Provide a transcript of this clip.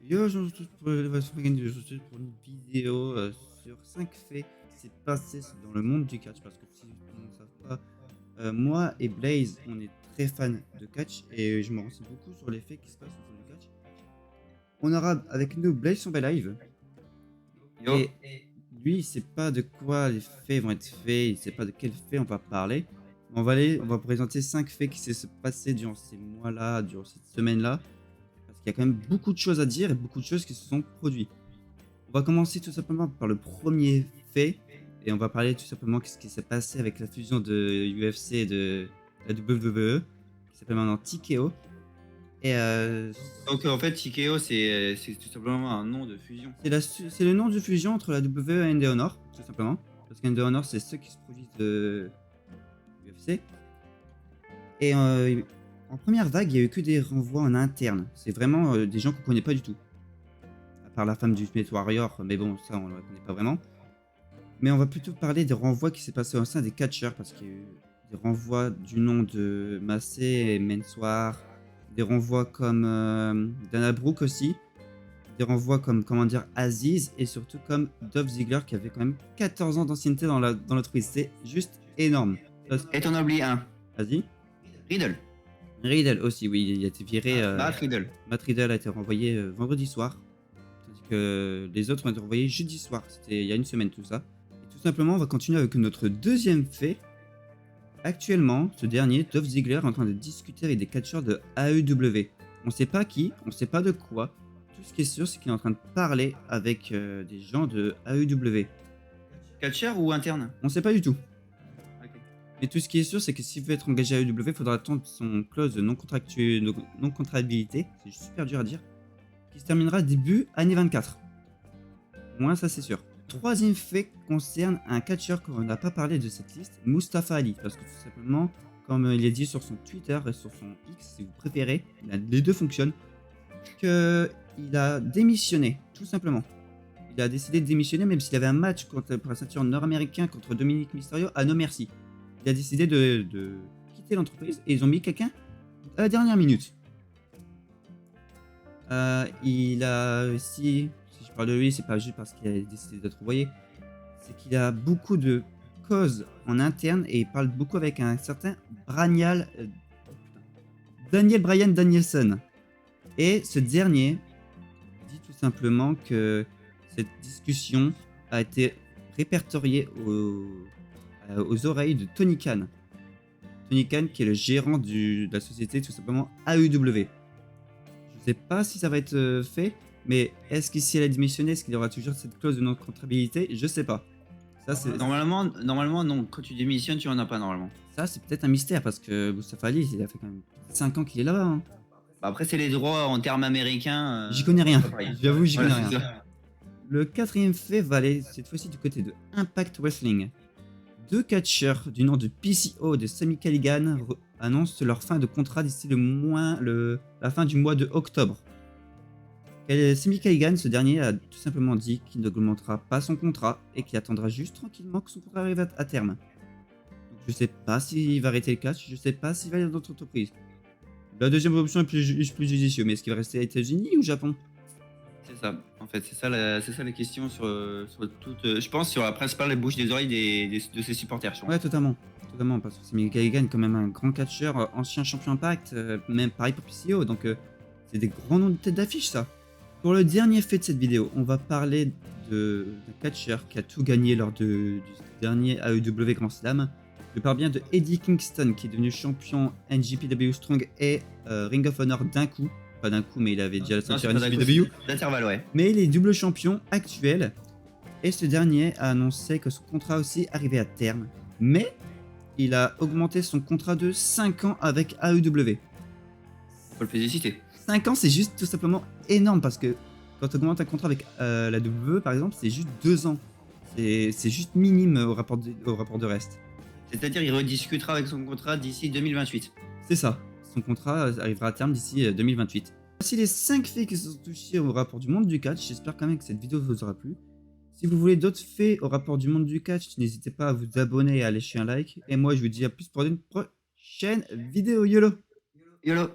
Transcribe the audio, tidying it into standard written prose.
Yo, je suis pour l'élévation vegan, je suis pour une vidéo sur 5 faits qui s'est passé dans le monde du catch. Parce que si vous ne le savez pas, moi et Blaze, on est très fans de catch et je me renseigne beaucoup sur les faits qui se passent au sein du catch. On aura avec nous Blaze sur live Yo, et lui, il sait pas de quoi les faits vont être faits, il sait pas de quels faits on va parler. On va présenter 5 faits qui s'est passé durant ces mois-là, durant cette semaine-là. Parce qu'il y a quand même beaucoup de choses à dire et beaucoup de choses qui se sont produites. On va commencer tout simplement par le premier fait et on va parler tout simplement de ce qui s'est passé avec la fusion de UFC et de la WWE qui s'appelle maintenant TKO. Et donc en fait, Tikeo, c'est tout simplement un nom de fusion. c'est le nom de fusion entre la WWE et ND Honor, tout simplement. Parce qu'ND Honor, c'est ceux qui se produisent de UFC. Et en première vague, il n'y a eu que des renvois en interne. C'est vraiment des gens qu'on connaît pas du tout. À part la femme du Ultimate Warrior, mais bon, ça, on ne la connaît pas vraiment. Mais on va plutôt parler des renvois qui s'est passé au sein des catcheurs, parce qu'il y a eu des renvois du nom de Massé et Menswar, des renvois comme Dana Brooke aussi, des renvois comme, comment dire, Aziz, et surtout comme Dolph Ziggler qui avait quand même 14 ans d'ancienneté dans l'entreprise. C'est juste énorme. Et t'en as oublié un. Vas-y. Riddle. Riddle aussi, oui, il a été viré. Matt Riddle. Matt Riddle a été renvoyé vendredi soir, tandis que les autres ont été renvoyés jeudi soir. C'était il y a une semaine tout ça. Et tout simplement, on va continuer avec notre deuxième fait. Actuellement, ce dernier, Dolph Ziggler, est en train de discuter avec des catcheurs de AEW. On sait pas qui, on sait pas de quoi. Tout ce qui est sûr, c'est qu'il est en train de parler avec des gens de AEW. Catcher ou interne? On sait pas du tout. Ok. Mais tout ce qui est sûr, c'est que s'il veut être engagé à AEW, il faudra attendre son clause de non-contractabilité, c'est super dur à dire, qui se terminera début année 24. Moins ça, c'est sûr. Troisième fait concerne un catcheur qu'on n'a pas parlé de cette liste, Mustafa Ali, parce que tout simplement, comme il est dit sur son Twitter et sur son X, si vous préférez, les deux fonctionnent, qu'il a démissionné, tout simplement. Il a décidé de démissionner, même s'il avait un match pour la ceinture nord-américain contre Dominic Mysterio. Ah non, merci. Il a décidé de quitter l'entreprise et ils ont mis quelqu'un à la dernière minute. Il a aussi, si je parle de lui, c'est pas juste parce qu'il a décidé d'être envoyé, c'est qu'il a beaucoup de causes en interne et il parle beaucoup avec un certain Daniel Bryan Danielson. Et ce dernier dit tout simplement que cette discussion a été répertoriée aux oreilles de Tony Khan. Tony Khan qui est le gérant de la société tout simplement AEW. Je sais pas si ça va être fait, mais est-ce que si elle a démissionné, est-ce qu'il y aura toujours cette clause de non-contractabilité? Je sais pas. Ça, Normalement, non. Quand tu démissionnes, tu en as pas normalement. ça, c'est peut-être un mystère parce que Mustafa Ali, il a fait quand même 5 ans qu'il est là-bas. Hein. Bah, après, c'est les droits en termes américains. J'y connais rien. c'est pas pareil. J'avoue, j'y Voilà, connais c'est rien. ça. Le quatrième fait va aller cette fois-ci du côté de Impact Wrestling. Deux catcheurs du nom de PCO et de Sami Callihan annoncent leur fin de contrat d'ici la fin du mois de octobre. Sami Callihan, ce dernier, a tout simplement dit qu'il n'augmentera pas son contrat et qu'il attendra juste tranquillement que son contrat arrive à terme. Donc, je sais pas s'il va arrêter le catch, je sais pas s'il va aller dans d'autres entreprises. La deuxième option est plus judicieux, mais est-ce qu'il va rester aux États-Unis ou au Japon? C'est ça. En fait, c'est ça la question sur toute. Je pense sur la principale bouche des oreilles de ses supporters. Je pense. Ouais, totalement. Totalement, parce que Sami Callihan est quand même un grand catcheur, ancien champion Impact, même pareil pour PCO, donc c'est des grands noms de tête d'affiche ça. Pour le dernier fait de cette vidéo, on va parler d'un catcheur qui a tout gagné lors du dernier AEW Grand Slam. Je parle bien de Eddie Kingston qui est devenu champion NJPW Strong et Ring of Honor d'un coup. Pas d'un coup, mais il avait déjà la ceinture NJPW. D'intervalle, ouais. Mais il est double champion actuel. Et ce dernier a annoncé que son contrat aussi arrivait à terme. Mais il a augmenté son contrat de 5 ans avec AEW. Faut le féliciter. 5 ans, c'est juste tout simplement énorme parce que quand tu augmentes un contrat avec la WWE, par exemple, c'est juste 2 ans. C'est juste minime au rapport de reste. C'est-à-dire, il rediscutera avec son contrat d'ici 2028. C'est ça. Son contrat arrivera à terme d'ici 2028. Voici les 5 faits qui sont touchés au rapport du monde du catch. J'espère quand même que cette vidéo vous aura plu. Si vous voulez d'autres faits au rapport du monde du catch, n'hésitez pas à vous abonner et à lâcher un like. Et moi, je vous dis à plus pour une prochaine vidéo. YOLO! YOLO!